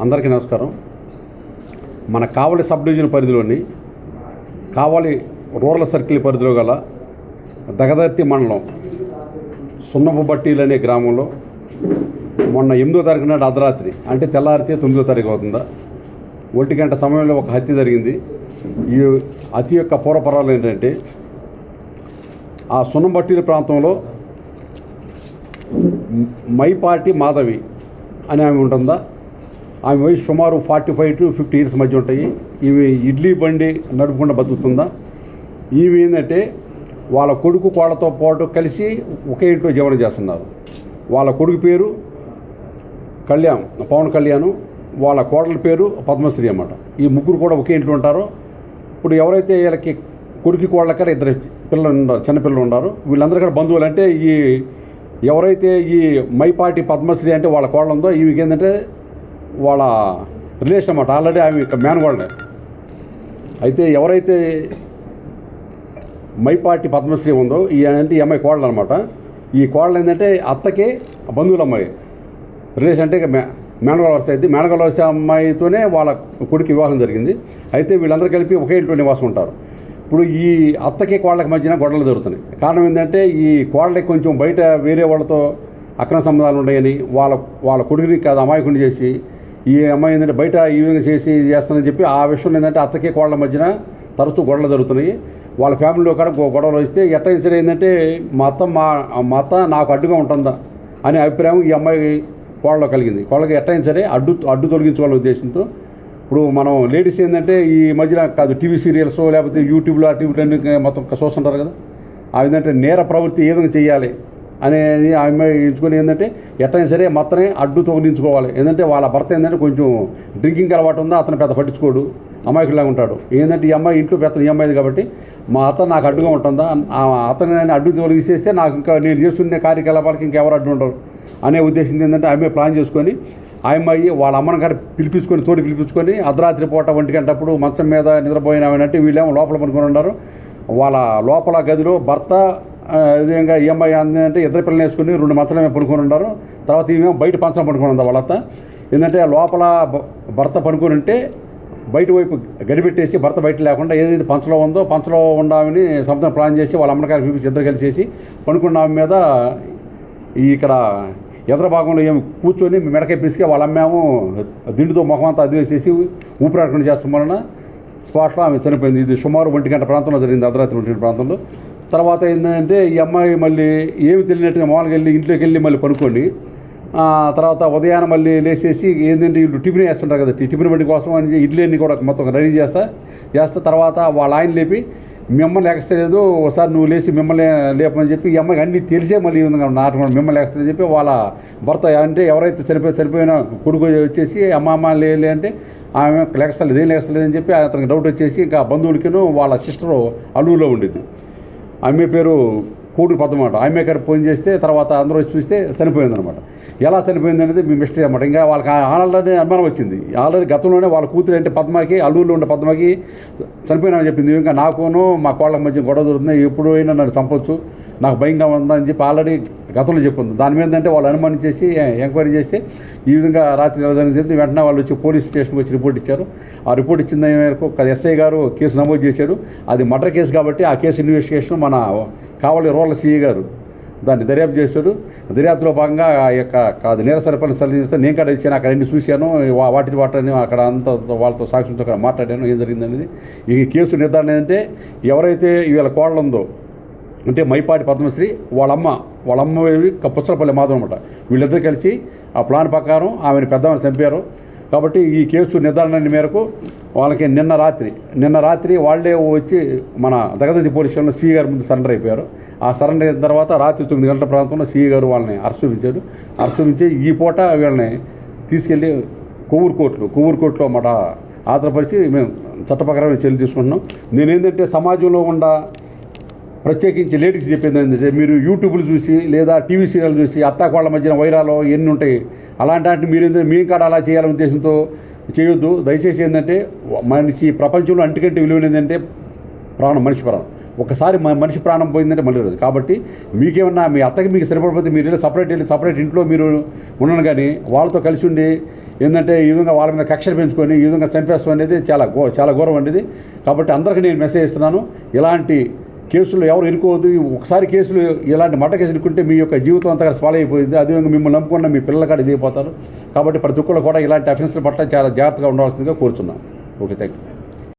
అందరికీ నమస్కారం. మన కావలి సబ్ డివిజన్ పరిధిలోని కావలి రూరల్ సర్కిల్ పరిధిలో గల దగదర్తి మండలం సున్నపుబట్టీలు అనే గ్రామంలో మొన్న 8వ తారీఖు నాడు అర్ధరాత్రి అంటే తెల్లారితే 9వ తారీఖు అవుతుందా 1 గంట సమయంలో ఒక హత్య జరిగింది. ఈ హత్య యొక్క పూర్వపరాలు ఏంటంటే ఆ సున్నపుబట్టీల ప్రాంతంలో మైపాటి మాధవి అని ఆమె ఉంటుందా. ఆమె వయసు సుమారు 45 to 50 years మధ్య ఉంటాయి. ఈమె ఇడ్లీ బండి నడుపుకుండా బతుకుతుందా. ఈమె ఏంటంటే వాళ్ళ కొడుకు కోళ్ళతో పాటు కలిసి ఒకే ఇంట్లో జీవనం చేస్తున్నారు. వాళ్ళ కొడుకు పేరు పవన్ కళ్యాణ్, వాళ్ళ కోడల పేరు పద్మశ్రీ అన్నమాట. ఈ ముగ్గురు కూడా ఒకే ఇంట్లో ఉంటారు. ఇప్పుడు ఎవరైతే వీళ్ళకి కొడుకు కోళ్ళక్కడ 2 పిల్లలు ఉన్నారు, చిన్నపిల్లలు ఉన్నారు. వీళ్ళందరూ కూడా బంధువులు. అంటే ఎవరైతే ఈ మైపాటి పద్మశ్రీ అంటే వాళ్ళ కోళ్ళ ఉందో ఈమెకి ఏంటంటే వాళ్ళ రిలేషన్ అన్నమాట. ఆల్రెడీ ఆమె మేనగోళ్ళే. అయితే ఎవరైతే మైపాటి పద్మశ్రీ ఉందో ఈ అమ్మాయి కోడలు అనమాట. ఈ కోడలు ఏంటంటే అత్తకి బంధువుల అమ్మాయి రిలేషన్. అంటే మేనగోళ్ళ వరుస అయితే మేనగోళ్ళ వరుస అమ్మాయితోనే వాళ్ళ కొడుకు వివాహం జరిగింది. అయితే వీళ్ళందరూ కలిపి ఒకే ఇంట్లో నివాసం ఉంటారు. ఇప్పుడు ఈ అత్తకి కోళ్ళకి మధ్యన గొడవలు జరుగుతున్నాయి. కారణం ఏంటంటే ఈ కోళ్ళకి కొంచెం బయట వేరే వాళ్ళతో అక్రమ సంబంధాలు ఉన్నాయని వాళ్ళ కొడుకుని కాదు అమాయకుడిని చేసి ఈ అమ్మాయి ఏంటంటే బయట ఈ విధంగా చేస్తానని చెప్పి ఆ విషయం ఏంటంటే అత్తకి కోళ్ళ మధ్యన తరచూ గొడవలు జరుగుతున్నాయి. వాళ్ళ ఫ్యామిలీలో కూడా గొడవలు వస్తే ఎట్టయినా సరే ఏంటంటే మా అత్త నాకు అడ్డుగా ఉంటుందా అనే అభిప్రాయం ఈ అమ్మాయి కోళ్ళలో కలిగింది. కోళ్ళకి ఎట్టయినా సరే అడ్డు తొలగించుకోవాలనే ఉద్దేశంతో ఇప్పుడు మనం లేడీస్ ఏంటంటే ఈ మధ్యన కాదు టీవీ సీరియల్స్ లేకపోతే యూట్యూబ్లో అన్నీ మొత్తం చూస్తుంటారు కదా. ఆ విధంగా నేర ప్రవృత్తి ఏ విధంగా చేయాలి అనేది ఆ అమ్మాయి ఎంచుకొని ఏంటంటే ఎట్టయినా సరే మొత్తమే అడ్డు తొలగించుకోవాలి. ఏంటంటే వాళ్ళ భర్త ఏంటంటే కొంచెం డ్రింకింగ్ అలవాటు ఉందా, అతను పెద్ద పట్టించుకోడు, అమాయకులాగా ఉంటాడు. ఏంటంటే ఈ అమ్మాయి ఇంట్లో పెద్ద ఈ అమ్మాయిది కాబట్టి మా అత్త నాకు అడ్డుగా ఉంటుందా, అతను నేను అడ్డు తొలగిసేస్తే నాకు ఇంకా నేను చేస్తున్న కార్యకలాపాలకి ఇంకెవరు అడ్డు ఉండరు అనే ఉద్దేశం ఏంటంటే ఆ అమ్మాయి ప్లాన్ చేసుకొని ఆ అమ్మాయి వాళ్ళ అమ్మని కాడ పిలిపించుకొని అర్ధరాత్రి పూట 1 గంటప్పుడు మంచం మీద నిద్రపోయినామనంటే వీళ్ళేమో లోపల పనుకొని ఉన్నారు. వాళ్ళ లోపల గదిలో భర్త విధంగా ఈ అమ్మాయి అందంటే 2 పిల్లలు వేసుకుని 2 మంచాల మీద పడుకొని ఉన్నారు. తర్వాత ఈమె బయట పంచం పడుకొని ఉందా వాళ్ళ అత్త. ఏంటంటే లోపల భర్త పడుకొని ఉంటే బయట వైపు గడిపెట్టేసి భర్త బయట లేకుండా ఏదైతే పంచలో ఉందో పంచలో ఉండామని సంస్థను ప్లాన్ చేసి వాళ్ళ అమ్మకాయలు పిలిపించి 2 కలిసేసి పడుకున్న ఆమె మీద ఇక్కడ ఎదురు భాగంలో ఏమి కూర్చొని మెడకాయ పిసికి వాళ్ళ అమ్మేమో దిండుతో ముఖం అంతా అదివేసేసి ఊపిరాడకుండా చేస్తాం వలన స్పాట్లో ఆమె చనిపోయింది. ఇది సుమారు 1 గంట ప్రాంతంలో జరిగింది, అర్ధరాత్రి 1 గంట ప్రాంతంలో. తర్వాత ఏంటంటే ఈ అమ్మాయి మళ్ళీ ఏమి తెలియనట్టుగా మామూలుగా వెళ్ళి ఇంట్లోకి వెళ్ళి మళ్ళీ పనుకోండి. తర్వాత ఉదయాన్నే మళ్ళీ లేచేసి ఏంటంటే వీళ్ళు టిఫిన్ వేస్తుంటారు కదా, టిఫిన్ బండి కోసం అని ఇడ్లీ అన్ని కూడా మొత్తం రెడీ చేస్తా తర్వాత వాళ్ళ ఆయన లేపి మిమ్మల్ని లేకస్తలేదు, ఒకసారి నువ్వు లేచి మిమ్మల్ని లేపమని చెప్పి ఈ అమ్మాయికి అన్నీ తెలిసే మళ్ళీ ఈ విధంగా నాటకం మిమ్మల్ని లేకస్తలేదని చెప్పి వాళ్ళ భర్త అంటే ఎవరైతే చనిపోయిన కొడుకు వచ్చేసి అమ్మ లే అంటే ఆమె లేకస్తలేదు, ఏం లేకస్తలేదని చెప్పి అతనికి డౌట్ వచ్చేసి ఇంకా బంధువులకిను వాళ్ళ సిస్టరు అల్లూరులో ఉండిద్ది. ఆమె పేరు కూతురు పద్మమాట. ఆమె కాడ ఫోన్ చేస్తే తర్వాత అందరూ వచ్చి చూస్తే చనిపోయిందనమాట. ఎలా చనిపోయింది అనేది మీ మిస్టరీ అనమాట. ఇంకా వాళ్ళకి ఆల్రెడీ అనుమానం వచ్చింది. ఆల్రెడీ గతంలోనే వాళ్ళ కూతురు అంటే పద్మకి అల్లూరులో ఉండే పద్మకి చనిపోయినామని చెప్పింది. ఇంకా నాకును మా కోళ్ళ మధ్య గొడవ దొరుకుతుంది, ఎప్పుడైనా నన్ను చంపొచ్చు, నాకు భయంగా ఉందని చెప్పి ఆల్రెడీ గతంలో చెప్పింది. దాని మీద అంటే వాళ్ళు అనుమానించేసి ఎంక్వైరీ చేస్తే ఈ విధంగా రాత్రి నెలదని చెప్పి వెంటనే వాళ్ళు వచ్చి పోలీస్ స్టేషన్కి వచ్చి రిపోర్ట్ ఇచ్చారు. ఆ రిపోర్ట్ ఇచ్చిన మేరకు ఎస్ఐ గారు కేసు నమోదు చేశాడు. అది మర్డర్ కేసు కాబట్టి ఆ కేసు ఇన్వెస్టిగేషన్ మన కావలి రూరల్ సిఐ గారు దాన్ని దర్యాప్తు చేశాడు. దర్యాప్తులో భాగంగా ఆ యొక్క అది నేరసరిపల్లి సరిచేస్తే నేను కూడా ఇచ్చాను, అక్కడ అన్ని చూశాను, వాటిని అక్కడ అంతా వాళ్ళతో సాక్షులతో అక్కడ మాట్లాడాను ఏం జరిగిందనేది. ఈ కేసు నిర్ధారణ ఏంటంటే ఎవరైతే వీళ్ళ కోడలు ఉందో అంటే మైపాటి పద్మశ్రీ వాళ్ళ అమ్మ పుచ్చలపల్లి మాధవ్ అనమాట. వీళ్ళిద్దరూ కలిసి ఆ ప్లాన్ ప్రకారం ఆమెను పెద్దవారిని చంపారు. కాబట్టి ఈ కేసు నిర్ధారణ మేరకు వాళ్ళకి నిన్న రాత్రి వాళ్ళే వచ్చి మన దగదర్తి పోలీస్ స్టేషన్లో సిఐ గారి ముందు సరెండర్ అయిపోయారు. ఆ సరెండర్ అయిన తర్వాత రాత్రి 9 గంటల ప్రాంతంలో సిఐ గారు వాళ్ళని అరెస్ట్ చూపించి ఈ పూట వీళ్ళని తీసుకెళ్ళి కొవ్వూరు కోర్టులో మాట హాజరుపరిచి మేము చట్టప్రకారమైన చర్యలు తీసుకుంటున్నాం. నేనేంటంటే సమాజంలో ప్రత్యేకించి లేడీస్ చెప్పింది ఏంటంటే మీరు యూట్యూబ్లు చూసి లేదా టీవీ సీరియల్ చూసి అత్తాకోళ్ళ మధ్యన వైరాలు ఎన్ని ఉంటాయి, అలాంటి మీరు ఏంటంటే మీ కాడ అలా చేయాలనే ఉద్దేశంతో చేయొద్దు. దయచేసి ఏంటంటే ప్రపంచంలో అంటికంటే విలువైన ఏంటంటే మనిషి ప్రాణం. ఒకసారి మనిషి ప్రాణం పోయిందంటే మళ్ళీ రాదు. కాబట్టి మీకేమన్నా మీ అత్తకి మీకు సరిపడిపోతే మీరు సపరేట్ ఇంట్లో మీరు ఉన్నాను కానీ వాళ్ళతో కలిసి ఉండి ఏంటంటే ఈ విధంగా వాళ్ళ మీద కక్షలు పెంచుకొని ఈ విధంగా చంపేస్తాం అనేది చాలా ఘోరం అనేది. కాబట్టి అందరికీ నేను మెసేజ్ ఇస్తున్నాను, ఇలాంటి కేసులు ఎవరు ఇరుకోవద్దు. ఒకసారి కేసులు ఇలాంటి మర్డర్ కేసులు ఇరుక్కుంటే మీ యొక్క జీవితం అంతా స్పాల్ అయిపోయింది. అదేవిధంగా మిమ్మల్ని నమ్ముకున్న మీ పిల్లల కాడ ఇదిపోతారు. కాబట్టి ప్రతి ఒక్కరు కూడా ఇలాంటి అఫెన్స్ల పట్ల చాలా జాగ్రత్తగా ఉండవలసిందిగా కోరుతున్నాను. Okay, thank you.